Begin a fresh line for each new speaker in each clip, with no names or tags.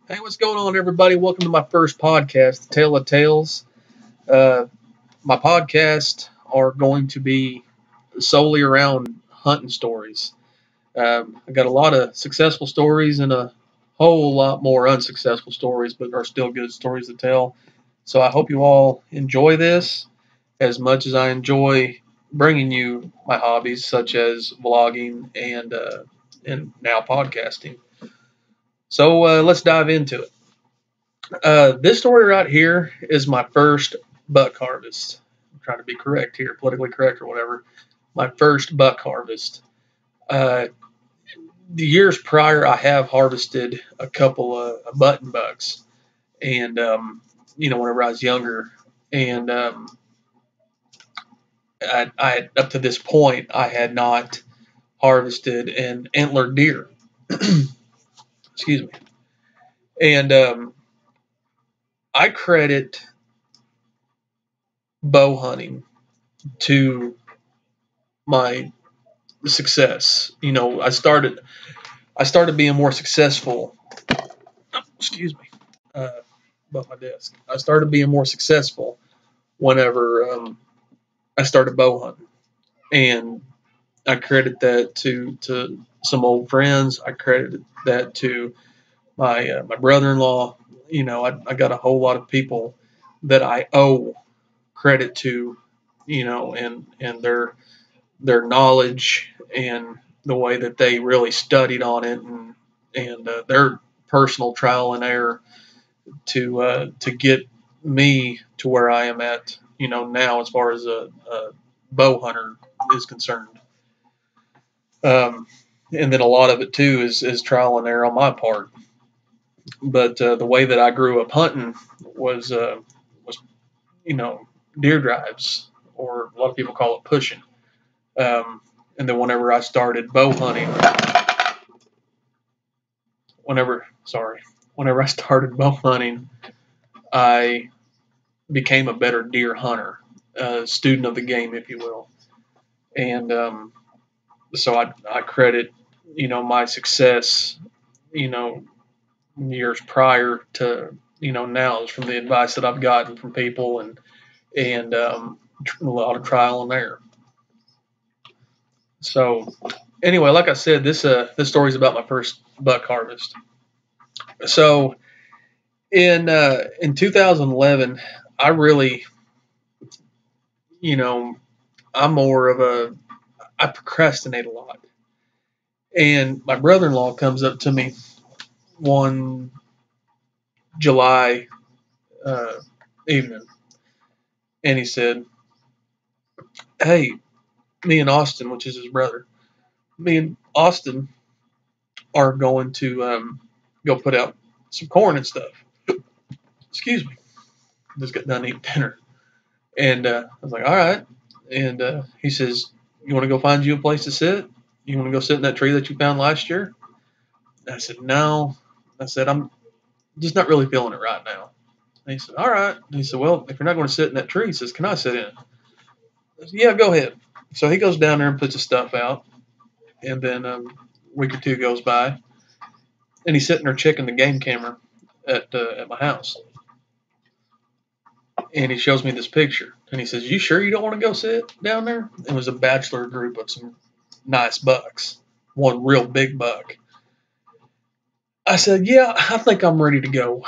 Hey, what's going on, everybody? Welcome to my first podcast, The Tale of Tales. Uh, my podcasts are going to be solely around hunting stories. I got a lot of successful stories and a whole lot more unsuccessful stories, but are still good stories to tell. So I hope you all enjoy this as much as I enjoy bringing you my hobbies, such as vlogging and now podcasting. So let's dive into it. This story right here is my first buck harvest. I'm trying to be correct here, politically correct or whatever. My first buck harvest. Uh, the years prior, I have harvested a couple of button bucks, and whenever I was younger, and up to this point, I had not harvested an antlered deer. Excuse me, and I credit bow hunting to my success. I started being more successful. Excuse me. Uh, Above my desk. I started being more successful whenever I started bow hunting, and I credit that to some old friends. I credit that to my brother-in-law. I got a whole lot of people that I owe credit to, and their knowledge and the way that they really studied on it, and their personal trial and error to get me to where I am at, now as far as a bow hunter is concerned. Um, and then a lot of it too is trial and error on my part. But the way that I grew up hunting was deer drives, or a lot of people call it pushing. Um, and then whenever I started bow hunting, I became a better deer hunter, a student of the game, if you will. And so I credit, my success, you know, years prior to, now is from the advice that I've gotten from people and a lot of trial and error. So anyway, like I said, this story is about my first buck harvest. So in 2011, I really, you know, I'm more of I procrastinate a lot. And my brother-in-law comes up to me one July uh, evening, and he said, "Hey, me and Austin, which is his brother, me and Austin are going to go put out some corn and stuff." Excuse me, just got done eating dinner, and I was like, "All right." And he says, "You want to go find you a place to sit? You want to go sit in that tree that you found last year?" And I said, "No." I said, "I'm just not really feeling it right now." And he said, "All right." And he said, "Well, if you're not going to sit in that tree," he says, "can I sit in it?" I said, "Yeah, go ahead." So he goes down there and puts his stuff out. And then a week or two goes by, and he's sitting there checking the game camera at my house. And he shows me this picture. And he says, "You sure you don't want to go sit down there?" It was a bachelor group of some nice bucks, one real big buck. I said, "Yeah, I think I'm ready to go,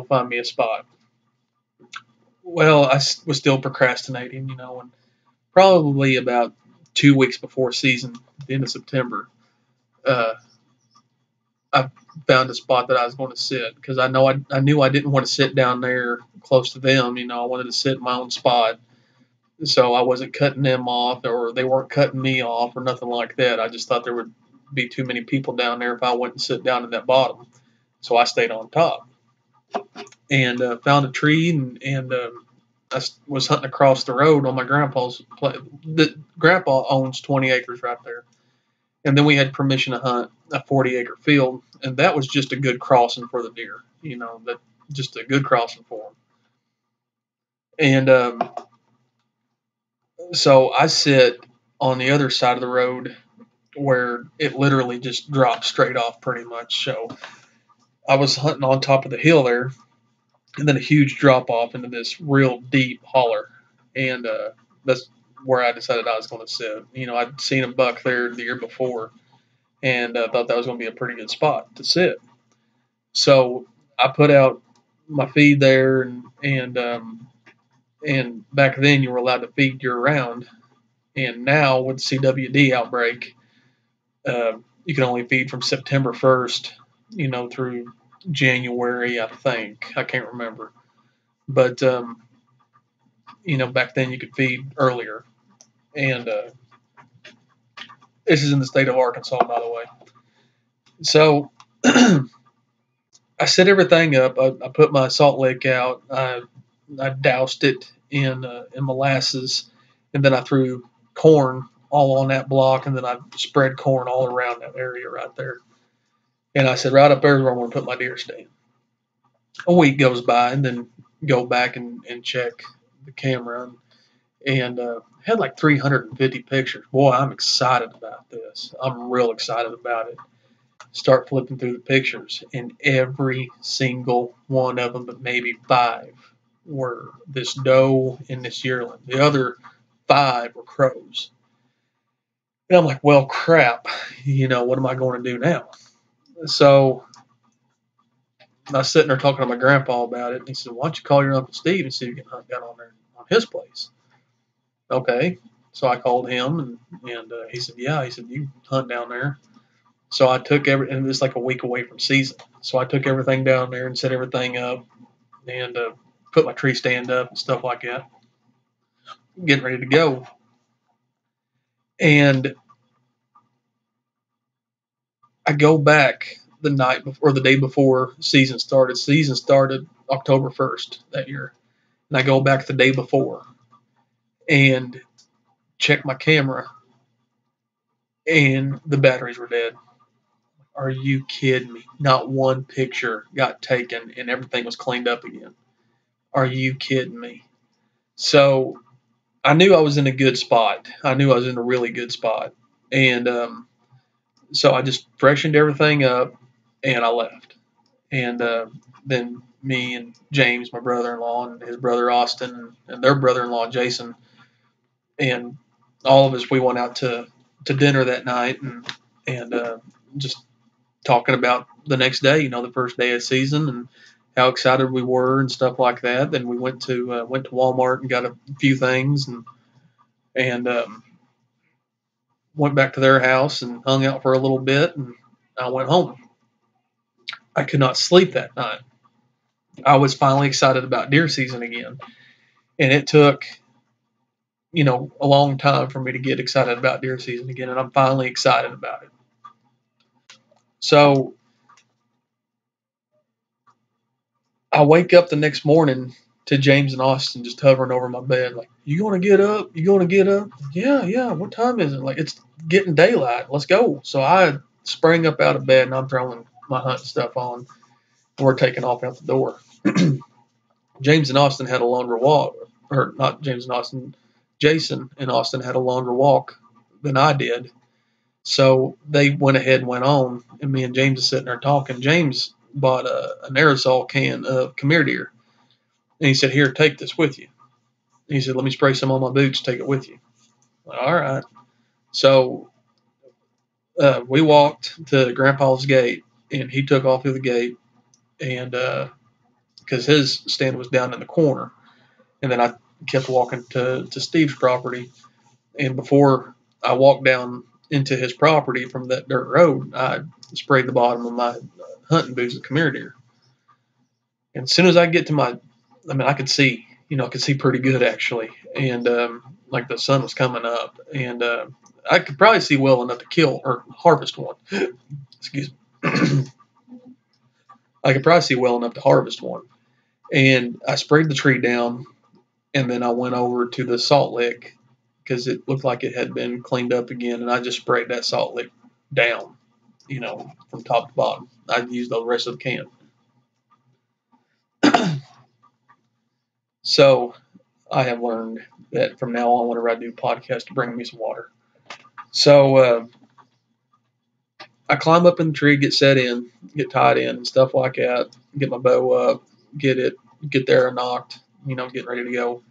find me a spot." Well, I was still procrastinating, and probably about 2 weeks before season, at the end of September, uh, I found a spot that I was going to sit because I knew I didn't want to sit down there close to them. I wanted to sit in my own spot, so I wasn't cutting them off, or they weren't cutting me off, or nothing like that. I just thought there would be too many people down there if I went and sit down in that bottom, so I stayed on top and found a tree and I was hunting across the road on my grandpa's place. The grandpa owns 20 acres right there. And then we had permission to hunt a 40-acre field, and that was just a good crossing for the deer. That just a good crossing for them. And so I sit on the other side of the road where it literally just drops straight off, pretty much. So I was hunting on top of the hill there, and then a huge drop off into this real deep holler, and that's where I decided I was going to sit. I'd seen a buck there the year before, and thought that was going to be a pretty good spot to sit. So I put out my feed there, and back then you were allowed to feed year round, and now with the CWD outbreak, you can only feed from September 1st, through January, I think. I can't remember. But, back then you could feed earlier. And this is in the state of Arkansas, by the way. So I set everything up. I put my salt lick out. I doused it in molasses, and then I threw corn all on that block, and then I spread corn all around that area right there. And I said, right up there is where I'm going to put my deer stand. A week goes by, and then go back and check the camera, and had like 350 pictures. Boy, I'm excited about this. I'm real excited about it. Start flipping through the pictures, and every single one of them, but maybe five, were this doe and this yearling. The other five were crows. And I'm like, well, crap. What am I going to do now? So I was sitting there talking to my grandpa about it, and he said, why don't you call your Uncle Steve and see if you can hunt down on there on his place? Okay. So I called him, and he said, yeah. He said, you hunt down there. So I took and it's like a week away from season. So I took everything down there and set everything up, and put my tree stand up and stuff like that, getting ready to go. And I go back the night before, or the day before season started. Season started October 1st that year. And I go back the day before and check my camera, and the batteries were dead. Are you kidding me? Not one picture got taken, and everything was cleaned up again. Are you kidding me? So I knew I was in a good spot. I knew I was in a really good spot. And so I just freshened everything up, and I left. And then me and James, my brother-in-law, and his brother Austin, and their brother-in-law Jason, and all of us, we went out to dinner that night, and just talking about the next day, the first day of season, and how excited we were and stuff like that. Then we went to Walmart and got a few things, and went back to their house and hung out for a little bit, and I went home. I could not sleep that night. I was finally excited about deer season again, and it took a long time for me to get excited about deer season again, and I'm finally excited about it. So I wake up the next morning to James and Austin just hovering over my bed, like, you going to get up? You going to get up? Yeah, yeah. What time is it? Like, it's getting daylight. Let's go. So I sprang up out of bed, and I'm throwing my hunting stuff on. And we're taking off out the door. James and Austin had a longer walk, or not James and Austin, Jason and Austin had a longer walk than I did. So they went ahead and went on, and me and James are sitting there talking. James bought an aerosol can of come here deer, and he said, here, take this with you. He said, let me spray some on my boots, take it with you. All right. So we walked to Grandpa's gate, and he took off through the gate, and because his stand was down in the corner. And then I kept walking to Steve's property. And before I walked down into his property from that dirt road, I sprayed the bottom of my hunting boots with come here deer. And as soon as I get to I could see, I could see pretty good actually. And like the sun was coming up, and I could probably see well enough to kill or harvest one. Excuse me. I could probably see well enough to harvest one. And I sprayed the tree down, and then I went over to the salt lick because it looked like it had been cleaned up again, and I just sprayed that salt lick down, from top to bottom. I used the rest of the can. So I have learned that from now on, whenever I do podcasts, to bring me some water. So I climb up in the tree, get set in, get tied in, and stuff like that. Get my bow up, get the arrow knocked, get ready to go.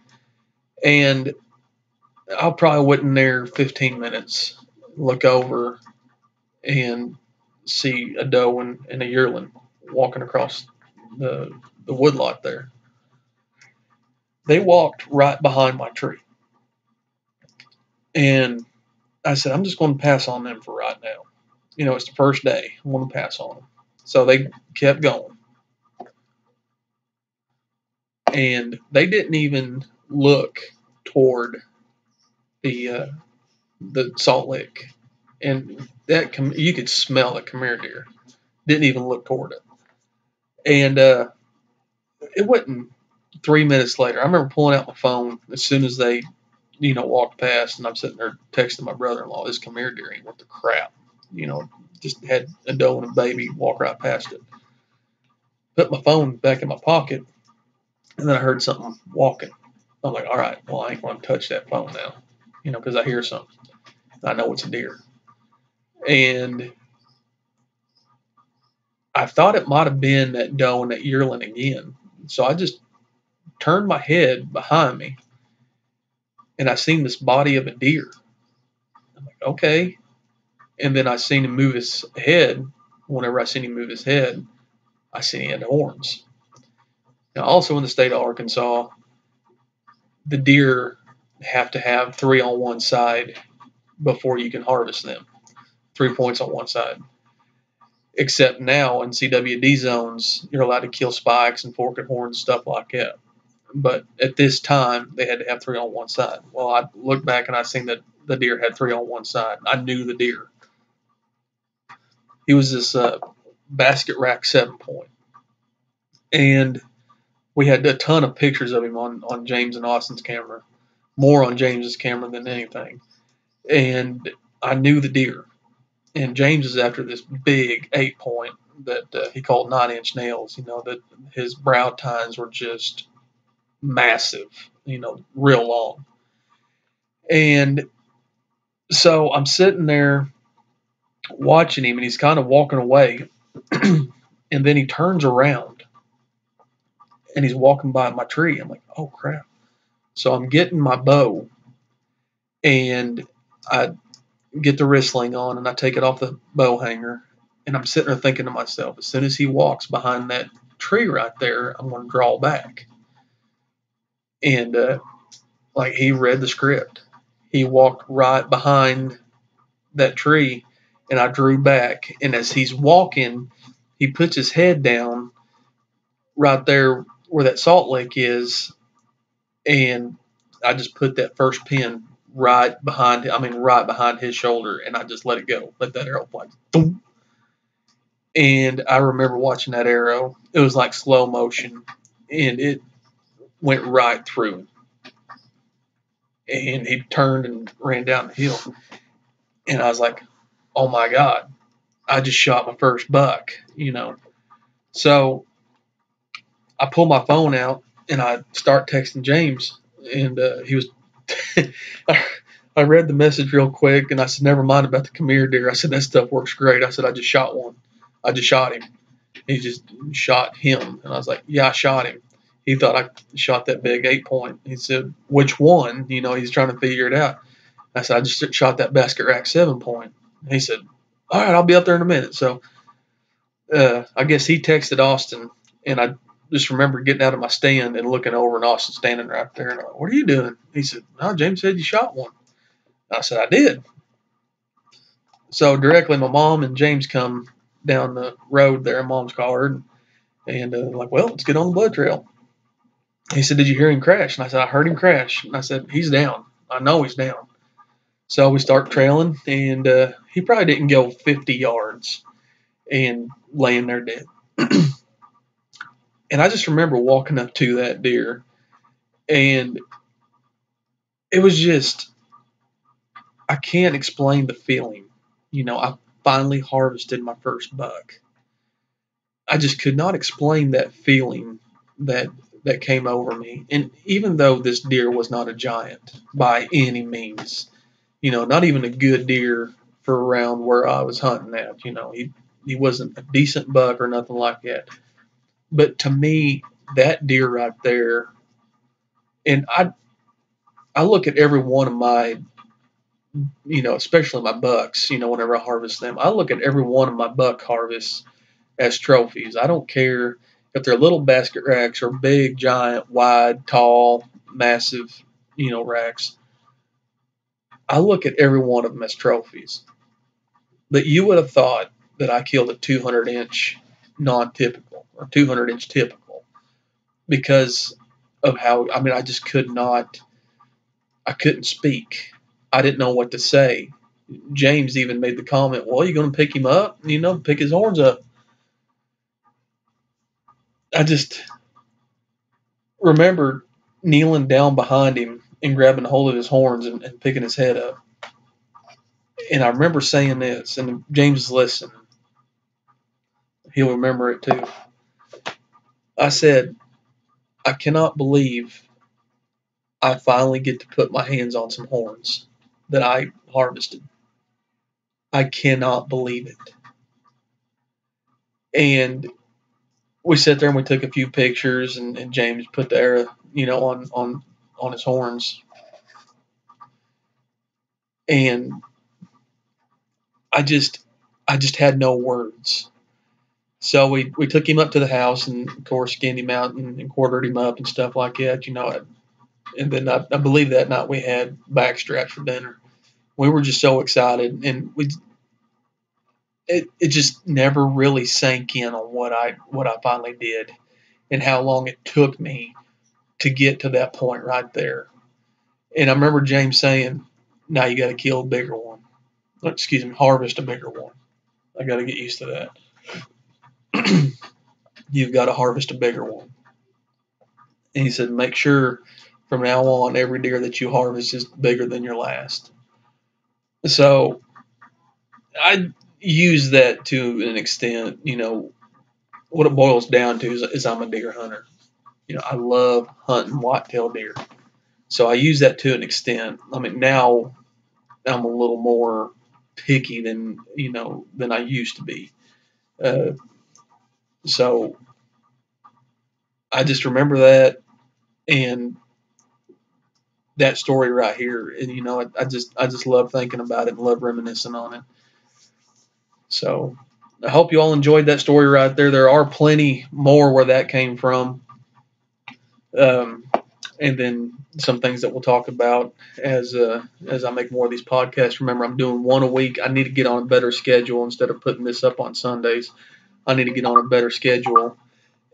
And I probably went in there 15 minutes, look over, and see a doe and a yearling walking across the woodlot there. They walked right behind my tree. And I said, I'm just going to pass on them for right now. It's the first day. I want to pass on them. So they kept going. And they didn't even look toward the Salt Lick. And that you could smell it, come here, deer. Didn't even look toward it. And it wasn't 3 minutes later. I remember pulling out my phone as soon as they, walked past, and I'm sitting there texting my brother-in-law, this come here deer ain't worth the crap. Just had a doe and a baby walk right past it. Put my phone back in my pocket, and then I heard something walking. I'm like, all right, well, I ain't going to touch that phone now, because I hear something. I know it's a deer. And I thought it might have been that doe and that yearling again. So I just turned my head behind me, and I seen this body of a deer. I'm like, okay. And then I seen him move his head. Whenever I seen him move his head, I seen he had horns. Now, also in the state of Arkansas, the deer have to have 3 on one side before you can harvest them. 3 points on one side. Except now in CWD zones, you're allowed to kill spikes and forked horns, stuff like that. But at this time, they had to have 3 on one side. Well, I looked back and I seen that the deer had 3 on one side. I knew the deer. He was this basket rack 7-point. And we had a ton of pictures of him on James and Austin's camera. More on James's camera than anything. And I knew the deer. And James is after this big 8-point that he called 9-inch nails. That his brow tines were just massive, real long. And so I'm sitting there watching him, and he's kind of walking away. And then he turns around, and he's walking by my tree. I'm like, oh, crap. So I'm getting my bow, and I get the wrist sling on, and I take it off the bow hanger, and I'm sitting there thinking to myself, as soon as he walks behind that tree right there, I'm going to draw back. And like he read the script. He walked right behind that tree, and I drew back. And as he's walking, he puts his head down right there where that salt lick is, and I just put that first pin right behind his shoulder, and I just let it go. Let that arrow fly. Boom. And I remember watching that arrow. It was like slow motion, and it went right through. And he turned and ran down the hill. And I was like, oh my God, I just shot my first buck, So I pull my phone out and I start texting James. And he was, I read the message real quick, and I said, never mind about the come here deer. I said, that stuff works great. I said, I just shot one. I just shot him. He just shot him. And I was like, yeah, I shot him. He thought I shot that big 8-point. He said, which one? He's trying to figure it out. I said, I just shot that basket rack 7-point. He said, all right, I'll be up there in a minute. So I guess he texted Austin, and I just remember getting out of my stand and looking over, and Austin standing right there. And I went, what are you doing? He said, no, James said you shot one. I said, I did. So directly my mom and James come down the road there in Mom's car, and like, well, let's get on the blood trail. He said, did you hear him crash? And I said, I heard him crash. And I said, he's down. I know he's down. So we start trailing, and he probably didn't go 50 yards and laying there dead. And I just remember walking up to that deer, and it was just, I can't explain the feeling. I finally harvested my first buck. I just could not explain that feeling that came over me. And even though this deer was not a giant by any means, not even a good deer for around where I was hunting at. He wasn't a decent buck or nothing like that. But to me, that deer right there, and I look at every one of my, especially my bucks, whenever I harvest them, I look at every one of my buck harvests as trophies. I don't care if they're little basket racks or big, giant, wide, tall, massive, racks. I look at every one of them as trophies. But you would have thought that I killed a 200-inch non-typical or 200-inch typical because of how, I just I couldn't speak. I didn't know what to say. James even made the comment, well, you're going to pick him up, pick his horns up. I just remember kneeling down behind him and grabbing hold of his horns and picking his head up. And I remember saying this, and James is listening. He'll remember it too. I said, I cannot believe I finally get to put my hands on some horns that I harvested. I cannot believe it. And we sat there and we took a few pictures, and James put the arrow, on his horns. And I just had no words. So we took him up to the house and of course skinned him out and quartered him up and stuff like that, and then I believe that night we had back straps for dinner. We were just so excited, and it just never really sank in on what I finally did and how long it took me to get to that point right there. And I remember James saying, now you got to kill a bigger one. Excuse me, harvest a bigger one. I got to get used to that. You've got to harvest a bigger one. And he said, make sure from now on every deer that you harvest is bigger than your last. So I use that to an extent. What it boils down to is I'm a deer hunter. I love hunting whitetail deer. So I use that to an extent. Now I'm a little more picky than I used to be. So I just remember that and that story right here, and I just love thinking about it and love reminiscing on it. So I hope you all enjoyed that story right there. There are plenty more where that came from, and then some things that we'll talk about as I make more of these podcasts. Remember, I'm doing one a week. I need to get on a better schedule instead of putting this up on Sundays. I need to get on a better schedule,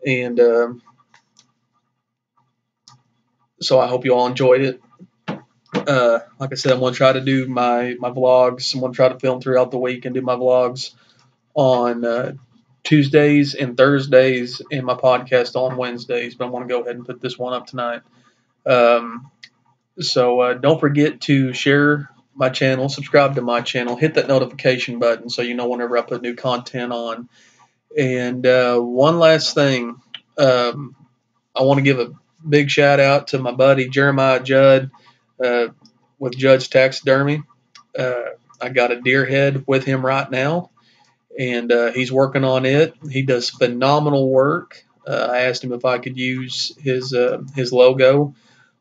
and so I hope you all enjoyed it. Like I said, I'm going to try to do my vlogs. I'm going to try to film throughout the week and do my vlogs on Tuesdays and Thursdays and my podcast on Wednesdays. But I want to go ahead and put this one up tonight. So don't forget to share my channel, subscribe to my channel, hit that notification button so you know whenever I put new content on. And one last thing, I want to give a big shout out to my buddy Jeremiah Judd with Judd's Taxidermy. I got a deer head with him right now, and he's working on it. He does phenomenal work. I asked him if I could use his logo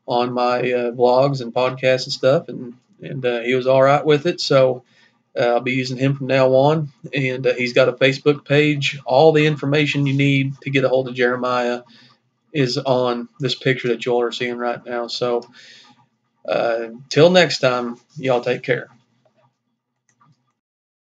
on my vlogs and podcasts and stuff, and he was all right with it. So I'll be using him from now on. And he's got a Facebook page. All the information you need to get a hold of Jeremiah is on this picture that you all are seeing right now. So till next time, y'all take care.